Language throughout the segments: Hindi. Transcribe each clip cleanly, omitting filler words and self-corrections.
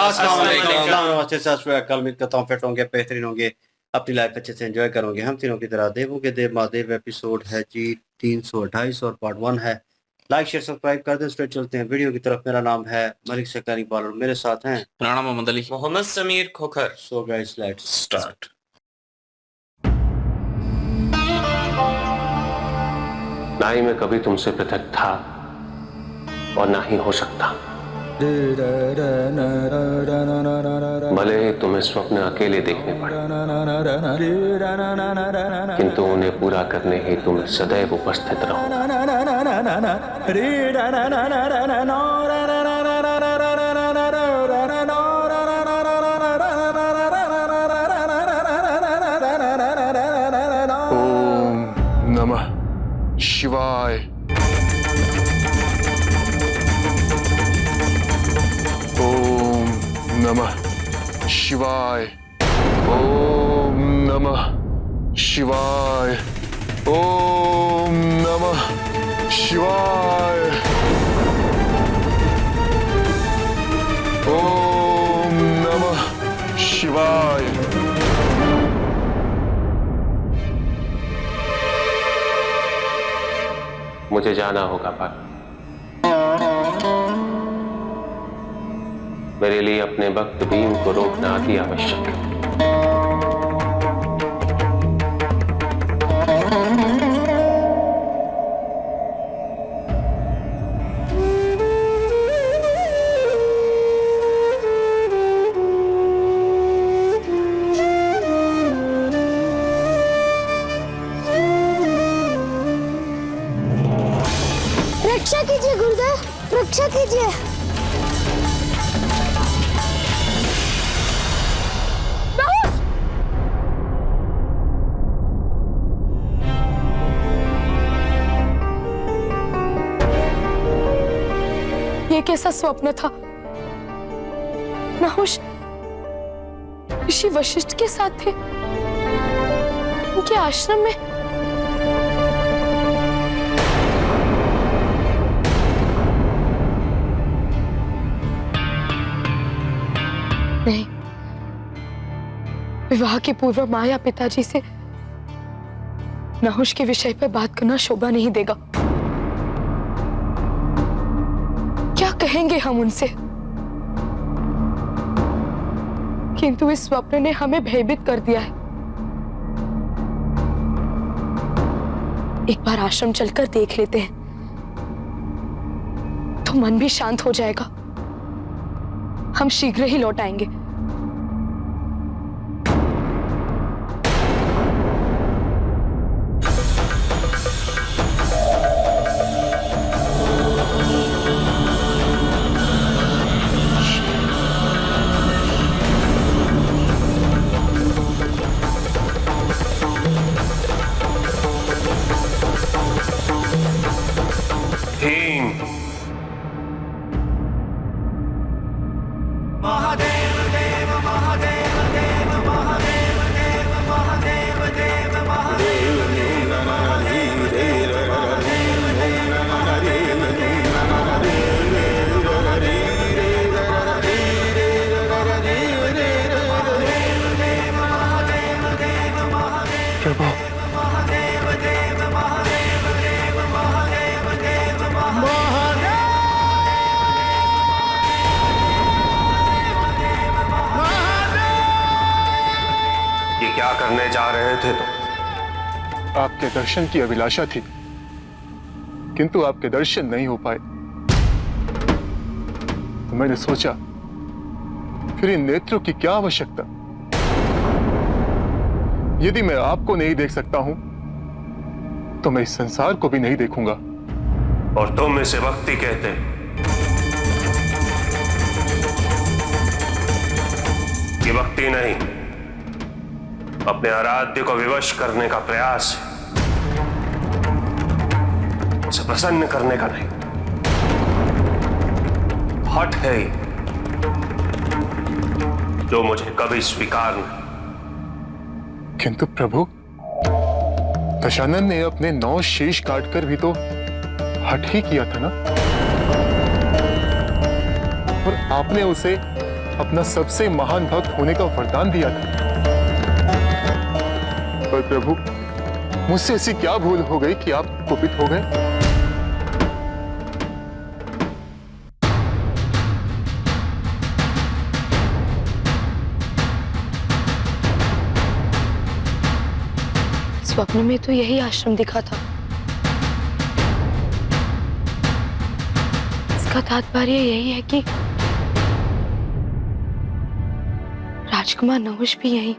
अस्सलाम नमस्ते सत श्री अकाल। उम्मीद करता हूँ फिट होंगे, बेहतरीन होंगे, अपनी लाइफ अच्छे से एंजॉय करोगे। हम तीनों की तरह देवों के देव महादेव एपिसोड है जी 328 और पार्ट 1 है। लाइक शेयर सब्सक्राइब कर दें। स्ट्रेट चलते हैं वीडियो की तरफ। मेरा नाम है मलिक सकलानी पालर, मेरे साथ हैं Rana Mohammad Ali, Mohammad Sameer Khokhar. So guys let's start. ना ही मैं कभी तुमसे पृथक था और ना ही हो सकता। भले ही तुम्हें स्वप्न अकेले देखने पड़े, किंतु उन्हें पूरा करने ही तुम सदैव उपस्थित रहो। ओम नमः शिवाय। ओम नमः शिवाय। ओम नमः शिवाय। ओम नमः शिवाय। ओम नमः शिवाय। मुझे जाना होगा पर मेरे लिए अपने भक्त भीम को रोकना अति आवश्यक है। रक्षा कीजिए गुरुदेव, रक्षा कीजिए। ये कैसा स्वप्न था? नहुष ऋषि वशिष्ठ के साथ थे, उनके आश्रम में। नहीं, विवाह के पूर्व माँ या पिताजी से नहुष के विषय पर बात करना शोभा नहीं देगा। क्या कहेंगे हम उनसे? किंतु इस स्वप्न ने हमें भयभीत कर दिया है। एक बार आश्रम चलकर देख लेते हैं, तो मन भी शांत हो जाएगा। हम शीघ्र ही लौट आएंगे। भीम, प्रभु ये क्या करने जा रहे थे तुम? आपके दर्शन की अभिलाषा थी, किंतु आपके दर्शन नहीं हो पाए, तो मैंने सोचा फिर इन नेत्रों की क्या आवश्यकता। यदि मैं आपको नहीं देख सकता हूं तो मैं इस संसार को भी नहीं देखूंगा। और तुम इसे भक्ति कहते? ये भक्ति नहीं, अपने आराध्य को विवश करने का प्रयास है, उसे प्रसन्न करने का नहीं। हठ है ये, जो मुझे कभी स्वीकार नहीं। किंतु प्रभु, दशानन ने अपने 9 शीश काटकर भी तो हठ ही किया था ना, और आपने उसे अपना सबसे महान भक्त होने का वरदान दिया था। पर प्रभु, मुझसे ऐसी क्या भूल हो गई कि आप कुपित हो गए? स्वप्न में तो यही आश्रम दिखा था। इसका तात्पर्य यही है कि राजकुमार नहुष भी यही।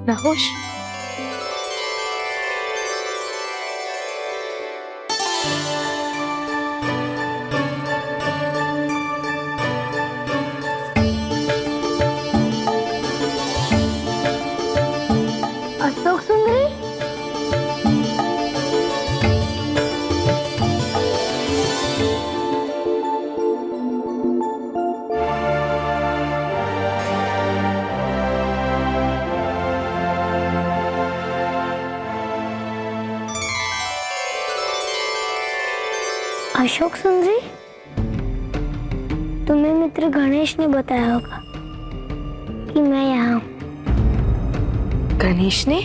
नहुष, अशोक सुंदरी, अशोक सुंदरी, तुम्हें मित्र गणेश ने बताया होगा कि मैं यहाँ हूँ। गणेश ने?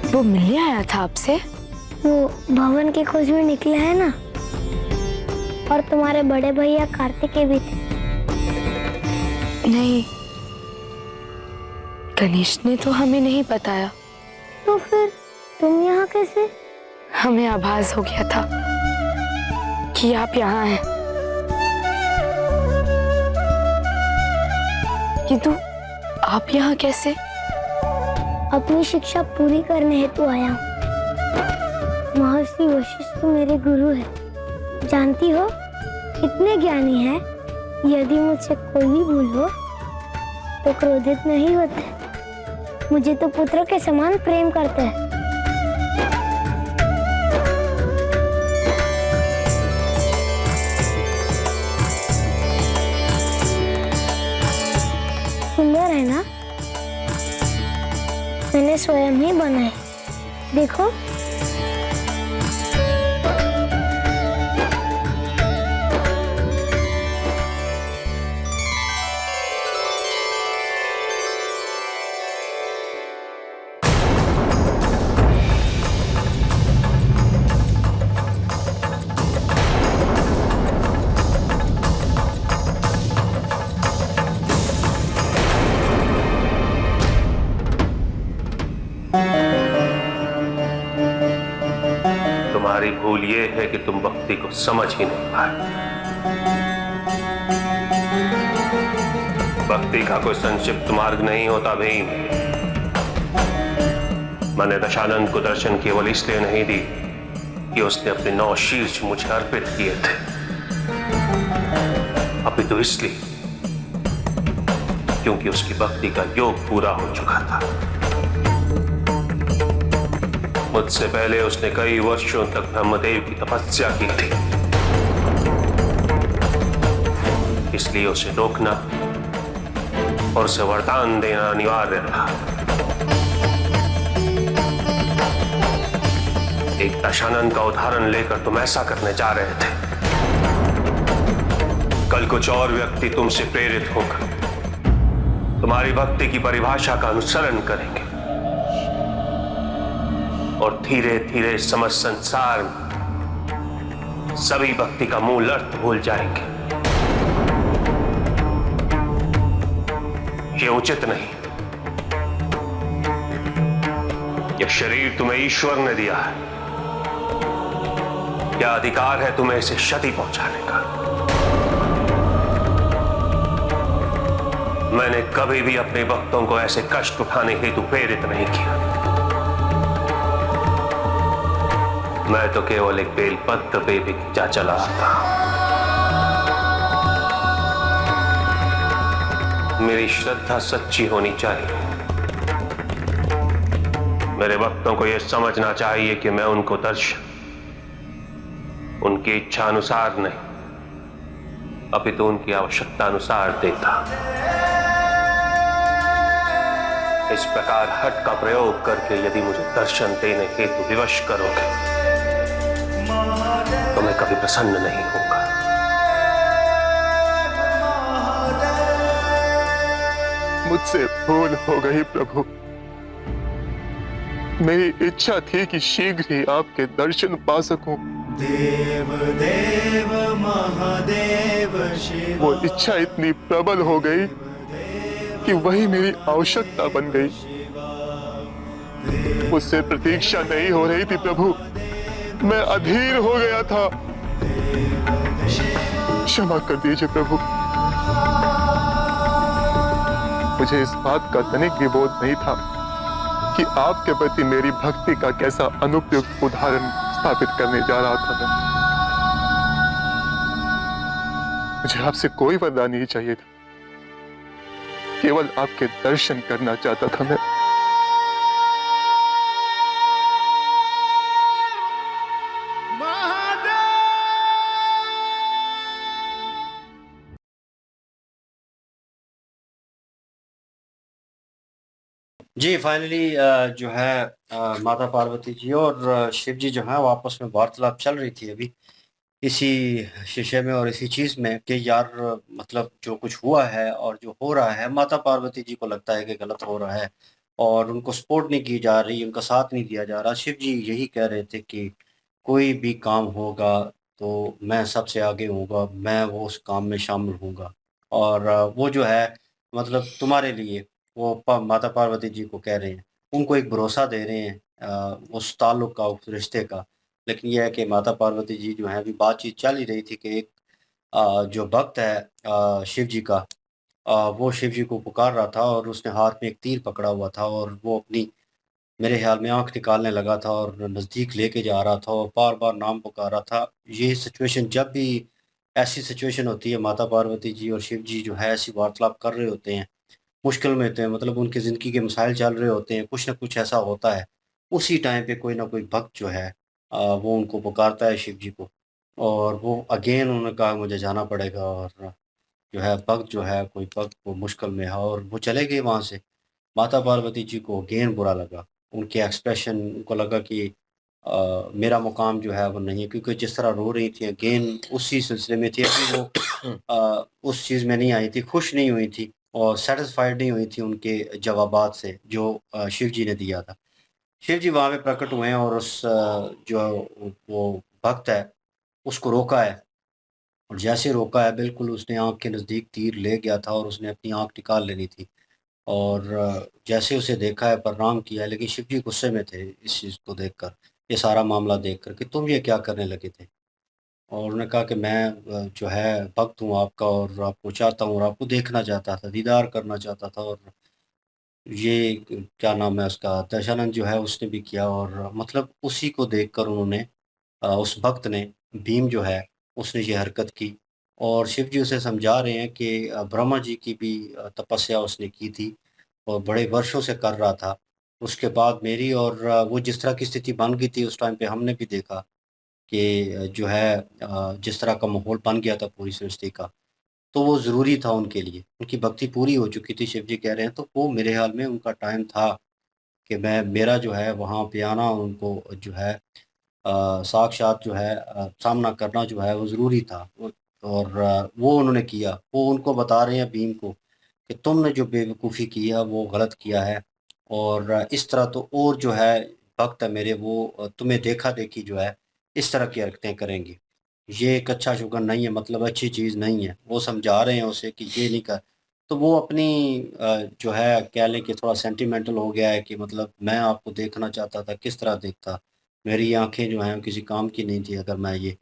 वो मिलने आया था आपसे? वो भवन की खोज में निकला है ना, और तुम्हारे बड़े भैया कार्तिकेय भी थे। नहीं, गणेश ने तो हमें नहीं बताया। तो फिर तुम यहाँ कैसे? हमें आभास हो गया था कि आप यहाँ हैं, किंतु आप यहाँ कैसे? अपनी शिक्षा पूरी करने हेतु आया हूँ। महर्षि वशिष्ठ मेरे गुरु है। जानती हो, इतने ज्ञानी हैं, यदि मुझसे कोई भी भूल हो तो क्रोधित नहीं होते। मुझे तो पुत्र के समान प्रेम करते हैं। सुंदर है ना? मैंने स्वयं ही बनाए। देखो, तुम्हारी भूल ये है कि तुम भक्ति को समझ ही नहीं पाए। भक्ति का कोई संक्षिप्त मार्ग नहीं होता भीम। मैंने दशानंद को दर्शन केवल इसलिए नहीं दी कि उसने अपने 9 शीर्ष मुझे अर्पित किए थे, अपितु इसलिए क्योंकि उसकी भक्ति का योग पूरा हो चुका था। मुझसे पहले उसने कई वर्षों तक ब्रह्मदेव की तपस्या की थी, इसलिए उसे रोकना और उसे वरदान देना अनिवार्य था। एक दशानंद का उदाहरण लेकर तुम ऐसा करने जा रहे थे। कल कुछ और व्यक्ति तुमसे प्रेरित होकर तुम्हारी भक्ति की परिभाषा का अनुसरण करेंगे और धीरे धीरे समस्त संसार में सभी भक्ति का मूल अर्थ भूल जाएंगे। ये उचित नहीं। यह शरीर तुम्हें ईश्वर ने दिया है, क्या अधिकार है तुम्हें इसे क्षति पहुंचाने का? मैंने कभी भी अपने भक्तों को ऐसे कष्ट उठाने हेतु प्रेरित नहीं किया। मैं तो केवल एक बेलपत्र पे भी खींचा चला था। मेरी श्रद्धा सच्ची होनी चाहिए। मेरे भक्तों को यह समझना चाहिए कि मैं उनको दर्शन उनकी इच्छा अनुसार नहीं अपितु उनकी आवश्यकता अनुसार देता। इस प्रकार हट का प्रयोग करके यदि मुझे दर्शन देने हेतु विवश करोगे तो मैं कभी प्रसन्न नहीं होऊंगा। मुझसे भूल हो गई प्रभु। मेरी इच्छा थी कि शीघ्र ही आपके दर्शन पा सकूं। देव देव महादेव शिव। वो इच्छा इतनी प्रबल हो गई कि वही मेरी आवश्यकता बन गई। मुझसे प्रतीक्षा नहीं हो रही थी प्रभु, मैं अधीर हो गया था। क्षमा कर दीजिए प्रभु। मुझे इस बात का तनिक भी बोध नहीं था कि आपके प्रति मेरी भक्ति का कैसा अनुपयुक्त उदाहरण स्थापित करने जा रहा था मैं। मुझे आपसे कोई वरदान नहीं चाहिए था, केवल आपके दर्शन करना चाहता था मैं। जी फाइनली जो है माता पार्वती जी और शिव जी जो है वो आपस में वार्तालाप चल रही थी अभी इसी शीशे में और इसी चीज में कि यार मतलब जो कुछ हुआ है और जो हो रहा है माता पार्वती जी को लगता है कि गलत हो रहा है और उनको सपोर्ट नहीं की जा रही, उनका साथ नहीं दिया जा रहा। शिव जी यही कह रहे थे कि कोई भी काम होगा तो मैं सबसे आगे होऊंगा, मैं वो उस काम में शामिल होऊंगा और वो जो है मतलब तुम्हारे लिए वो माता पार्वती जी को कह रहे हैं, उनको एक भरोसा दे रहे हैं उस ताल्लुक का, उस रिश्ते का। लेकिन यह है कि माता पार्वती जी जो है अभी बातचीत चल ही रही थी कि एक जो भक्त है शिव जी का, वो शिव जी को पुकार रहा था और उसने हाथ में एक तीर पकड़ा हुआ था और वो अपनी मेरे ख्याल में आंख निकालने लगा था और नज़दीक लेके जा रहा था और बार बार नाम पुकार रहा था। ये सिचुएशन जब भी ऐसी सिचुएशन होती है माता पार्वती जी और शिव जी जो है ऐसी वार्तालाप कर रहे होते हैं, मुश्किल में होते हैं, मतलब उनकी ज़िंदगी के मसाइल चल रहे होते हैं, कुछ ना कुछ ऐसा होता है, उसी टाइम पे कोई ना कोई भक्त जो है वो उनको पुकारता है शिव जी को और वो अगेन उन्होंने कहा मुझे जाना पड़ेगा और जो है भक्त जो है कोई भक्त वो मुश्किल में है और वो चले गए वहाँ से। माता पार्वती जी को अगेन बुरा लगा, उनके एक्सप्रेशन उनको लगा कि मेरा मुकाम जो है वो नहीं है, क्योंकि जिस तरह रो रही थी अगेन उसी सिलसिले में थी अभी वो उस चीज़ में नहीं आई थी, खुश नहीं हुई थी और सैटिस्फाइड नहीं हुई थी उनके जवाबात से जो शिव जी ने दिया था। शिव जी वहाँ पे प्रकट हुए हैं और उस जो वो भक्त है उसको रोका है और जैसे रोका है बिल्कुल उसने आँख के नज़दीक तीर ले गया था और उसने अपनी आँख निकाल लेनी थी और जैसे उसे देखा है प्रणाम किया है, लेकिन शिव जी गुस्से में थे इस चीज़ को देखकर, ये सारा मामला देखकर कि तुम ये क्या करने लगे थे? और उन्होंने कहा कि मैं जो है भक्त हूँ आपका और आपको चाहता हूँ और आपको देखना चाहता था, दीदार करना चाहता था और ये क्या नाम है उसका दशानंद जो है उसने भी किया और मतलब उसी को देखकर उन्होंने उस भक्त ने भीम जो है उसने ये हरकत की और शिव जी उसे समझा रहे हैं कि ब्रह्मा जी की भी तपस्या उसने की थी और बड़े वर्षों से कर रहा था। उसके बाद मेरी और वो जिस तरह की स्थिति बन गई थी उस टाइम पे हमने भी देखा कि जो है जिस तरह का माहौल बन गया था पूरी सृष्टि का, तो वो ज़रूरी था उनके लिए। उनकी भक्ति पूरी हो चुकी थी शिव जी कह रहे हैं, तो वो मेरे ख़्याल में उनका टाइम था कि मैं मेरा जो है वहाँ पे आना उनको जो है साक्षात जो है सामना करना जो है वो ज़रूरी था। और वो उन्होंने किया। वो उनको बता रहे हैं भीम को कि तुमने जो बेवकूफ़ी की है वो गलत किया है और इस तरह तो और जो है भक्त है मेरे वो तुम्हें देखा-देखी जो है इस तरह की हरकतें करेंगे। ये एक अच्छा शुगन नहीं है, मतलब अच्छी चीज़ नहीं है। वो समझा रहे हैं उसे कि ये नहीं कर, तो वो अपनी जो है कह लें कि थोड़ा सेंटिमेंटल हो गया है कि मतलब मैं आपको देखना चाहता था, किस तरह देखता? मेरी आँखें जो हैं किसी काम की नहीं थी अगर मैं ये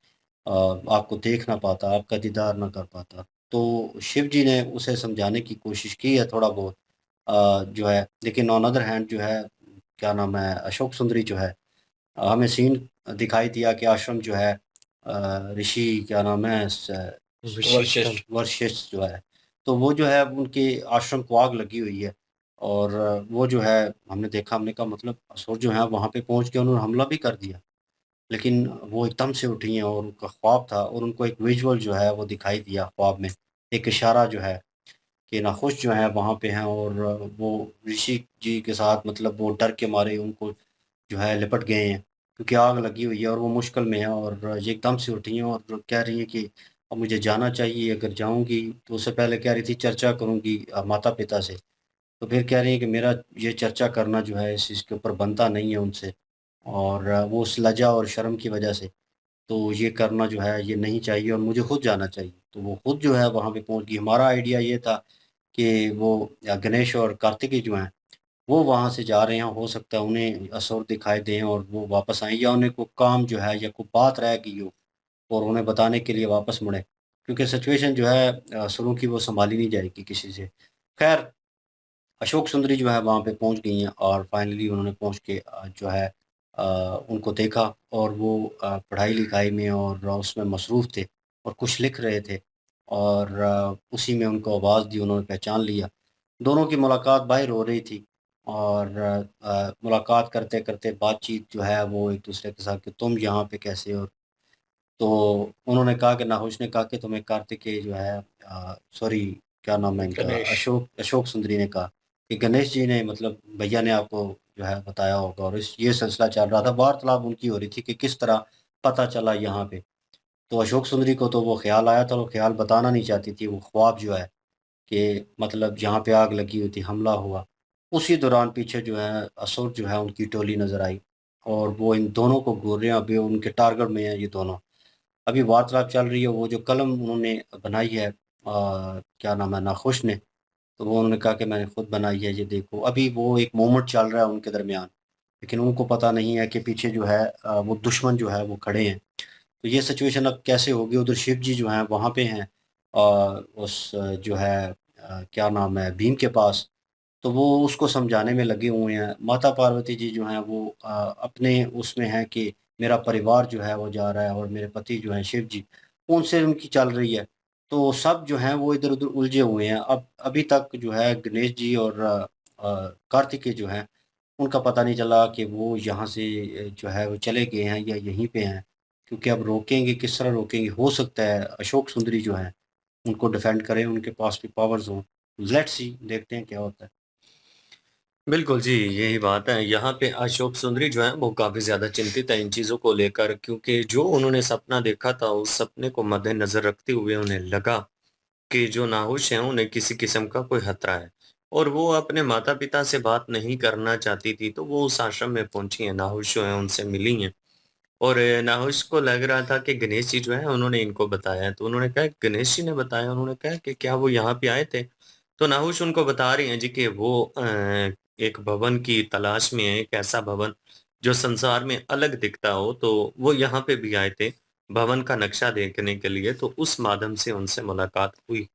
आपको देख ना पाता, आपका दीदार ना कर पाता। तो शिव जी ने उसे समझाने की कोशिश की है थोड़ा बहुत जो है, लेकिन ऑन अदर हैंड जो है क्या नाम है अशोक सुंदरी जो है हमें सीन दिखाई दिया कि आश्रम जो है ऋषि क्या नाम है वशिष्ठ। वशिष्ठ जो है, तो वो जो है उनके आश्रम को आग लगी हुई है और वो जो है हमने देखा, हमने कहा मतलब असुर जो है वहाँ पे पहुँच के उन्होंने हमला भी कर दिया। लेकिन वो एकदम से उठी हैं और उनका ख्वाब था और उनको एक विजुअल जो है वो दिखाई दिया ख्वाब में, एक इशारा जो है कि नाखुश जो है वहाँ पे हैं और वो ऋषि जी के साथ मतलब वो डर के मारे उनको जो है लिपट गए हैं, क्योंकि आग लगी हुई है और वो मुश्किल में है और ये एकदम से उठी हैं और कह रही हैं कि अब मुझे जाना चाहिए, अगर जाऊँगी तो उससे पहले कह रही थी चर्चा करूँगी माता-पिता से। तो फिर कह रही हैं कि मेरा ये चर्चा करना जो है इस चीज़ के ऊपर बनता नहीं है उनसे, और वो उस लज्जा और शर्म की वजह से, तो ये करना जो है ये नहीं चाहिए और मुझे खुद जाना चाहिए। तो वो खुद जो है वहाँ पे पहुँच गई। हमारा आइडिया ये था कि वो गणेश और कार्तिकेय जो हैं, वो वहाँ से जा रहे हैं, हो सकता है उन्हें असुर दिखाई दें और वो वापस आएँ या उन्हें कोई काम जो है या कोई बात रह गई हो और उन्हें बताने के लिए वापस मुड़ें। क्योंकि सिचुएशन जो है असुरों की वो सँभाली नहीं जाएगी किसी से। ख़ैर, अशोक सुंदरी जो है वहाँ पे पहुँच गई हैं और फाइनली उन्होंने पहुँच के जो है अ, उनको देखा और वो पढ़ाई-लिखाई में और उसमें मसरूफ़ थे और कुछ लिख रहे थे और उसी में उनको आवाज़ दी, उन्होंने पहचान लिया। दोनों की मुलाकात बाहर हो रही थी और मुलाकात करते-करते बातचीत जो है वो एक-दूसरे के साथ कि तुम यहाँ पे कैसे हो? तो उन्होंने कहा कि नाहुश ने कहा कि तुम्हें कार्तिकेय जो है सॉरी क्या नाम है इनका? गणेश। अशोक अशोक सुंदरी ने कहा कि गणेश जी ने मतलब भैया ने आपको जो है बताया होगा और इस ये सिलसिला चल रहा था। वार्तालाप उनकी हो रही थी कि किस तरह पता चला यहाँ पे। तो अशोक सुंदरी को तो वो ख़्याल आया था, वो ख़्याल बताना नहीं चाहती थी, वो ख्वाब जो है कि मतलब जहाँ पे आग लगी हुई थी, हमला हुआ। उसी दौरान पीछे जो है असुर जो है उनकी टोली नज़र आई और वो इन दोनों को घूर रहे हैं, अभी उनके टारगेट में हैं ये दोनों। अभी वार्तालाप चल रही है, वो जो कलम उन्होंने बनाई है क्या नाम है नाखुश ने, तो वो उन्होंने कहा कि मैंने खुद बनाई है, ये देखो। अभी वो एक मोमेंट चल रहा है उनके दरमियान, लेकिन उनको पता नहीं है कि पीछे जो है वो दुश्मन जो है वो खड़े हैं। तो ये सिचुएशन अब कैसे होगी? उधर शिव जी जो हैं वहाँ पे हैं उस जो है क्या नाम है भीम के पास, तो वो उसको समझाने में लगे हुए हैं। माता पार्वती जी जो हैं वो अपने उसमें हैं कि मेरा परिवार जो है वो जा रहा है और मेरे पति जो हैं शिव जी, उनसे उनकी चल रही है। तो सब जो हैं वो इधर-उधर उलझे हुए हैं। अब अभी तक जो है गणेश जी और कार्तिकेय जो हैं, उनका पता नहीं चला कि वो यहाँ से जो है वो चले गए हैं या यहीं पे हैं। क्योंकि अब रोकेंगे, किस तरह रोकेंगे? हो सकता है अशोक सुंदरी जो हैं, उनको डिफेंड करें, उनके पास भी पावर्स हों। लेट्स सी, देखते हैं क्या होता है। बिल्कुल जी, यही बात है। यहाँ पे अशोक सुंदरी जो हैं वो काफ़ी ज़्यादा चिंतित है इन चीज़ों को लेकर, क्योंकि जो उन्होंने सपना देखा था उस सपने को मद्देनज़र रखते हुए उन्हें लगा कि जो नाहुश हैं उन्हें किसी किस्म का कोई खतरा है और वो अपने माता-पिता से बात नहीं करना चाहती थी, तो वो उस आश्रम में पहुँची हैं, नाहुश जो हैं उनसे मिली हैं और नाहुश को लग रहा था कि गणेश जी जो हैं उन्होंने इनको बताया है। तो उन्होंने कहा गणेश जी ने बताया? उन्होंने कहा कि क्या वो यहाँ पे आए थे? तो नाहुश उनको बता रही हैं जी कि वो एक भवन की तलाश में है, एक ऐसा भवन जो संसार में अलग दिखता हो, तो वो यहाँ पे भी आए थे, भवन का नक्शा देखने के लिए, तो उस माध्यम से उनसे मुलाकात हुई।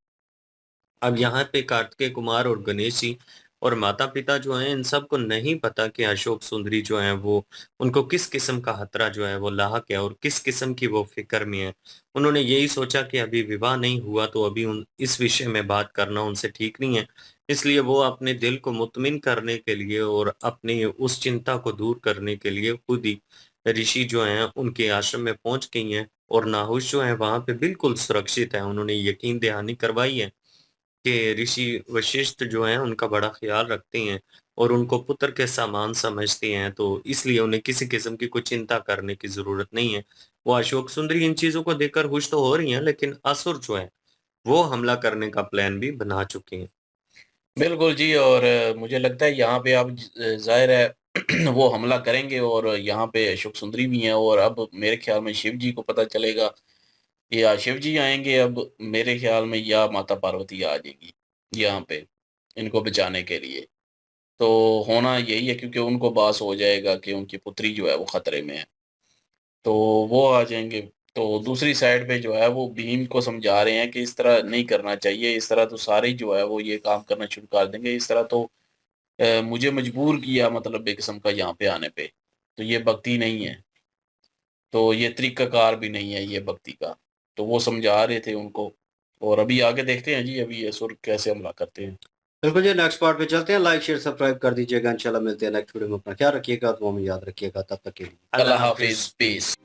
अब यहाँ पे कार्तिकेय कुमार और गणेश जी और माता-पिता जो हैं, इन सबको नहीं पता कि अशोक सुंदरी जो हैं, वो उनको किस किस्म का खतरा जो है वो लाहक है और किस किस्म की वो फ़िक्र में है। उन्होंने यही सोचा कि अभी विवाह नहीं हुआ तो अभी उन इस विषय में बात करना उनसे ठीक नहीं है। इसलिए वो अपने दिल को मुत्मिन करने के लिए और अपनी उस चिंता को दूर करने के लिए खुद ही ऋषि जो हैं, उनके आश्रम में पहुँच गई हैं और नाहुश जो हैं, वहाँ पे बिल्कुल सुरक्षित है। उन्होंने यकीन दहानी करवाई है कि ऋषि वशिष्ठ जो हैं उनका बड़ा ख़्याल रखते हैं और उनको पुत्र के समान समझते हैं, तो इसलिए उन्हें किसी किस्म की कोई चिंता करने की ज़रूरत नहीं है। वो अशोक सुंदरी इन चीज़ों को देखकर खुश तो हो रही हैं, लेकिन असुर जो है, वो हमला करने का प्लान भी बना चुके हैं। बिल्कुल जी। और मुझे लगता है यहाँ पे अब ज़ाहिर है वो हमला करेंगे और यहाँ पे अशोक सुंदरी भी हैं और अब मेरे ख़्याल में शिव जी को पता चलेगा, या शिव जी आएँगे अब मेरे ख़्याल में, या माता पार्वती आ जाएगी यहाँ पे इनको बचाने के लिए। तो होना यही है क्योंकि उनको बास हो जाएगा कि उनकी पुत्री जो है वो खतरे में है, तो वो आ जाएँगे। तो दूसरी साइड पे जो है वो भीम को समझा रहे हैं कि इस तरह नहीं करना चाहिए, इस तरह तो सारे ही जो है वो ये काम करना शुरू कर देंगे, इस तरह तो मुझे मजबूर किया मतलब एक किस्म का यहाँ पे आने पे, तो ये भक्ति नहीं है, तो ये तरीक़ाकार भी नहीं है ये भक्ति का। तो वो समझा रहे थे उनको और अभी आगे देखते हैं जी, अभी ये असुर कैसे हमला करते हैं। बिल्कुल जी, नेक्स्ट पार्ट पे चलते हैं। लाइक शेयर सब्सक्राइब कर दीजिएगा। इंशाल्लाह मिलते हैं नेक्स्ट वीडियो में। अपना ख्याल रखिएगा, दुआ में याद रखिएगा। तब तक के लिए अल्लाह हाफिज, पीस।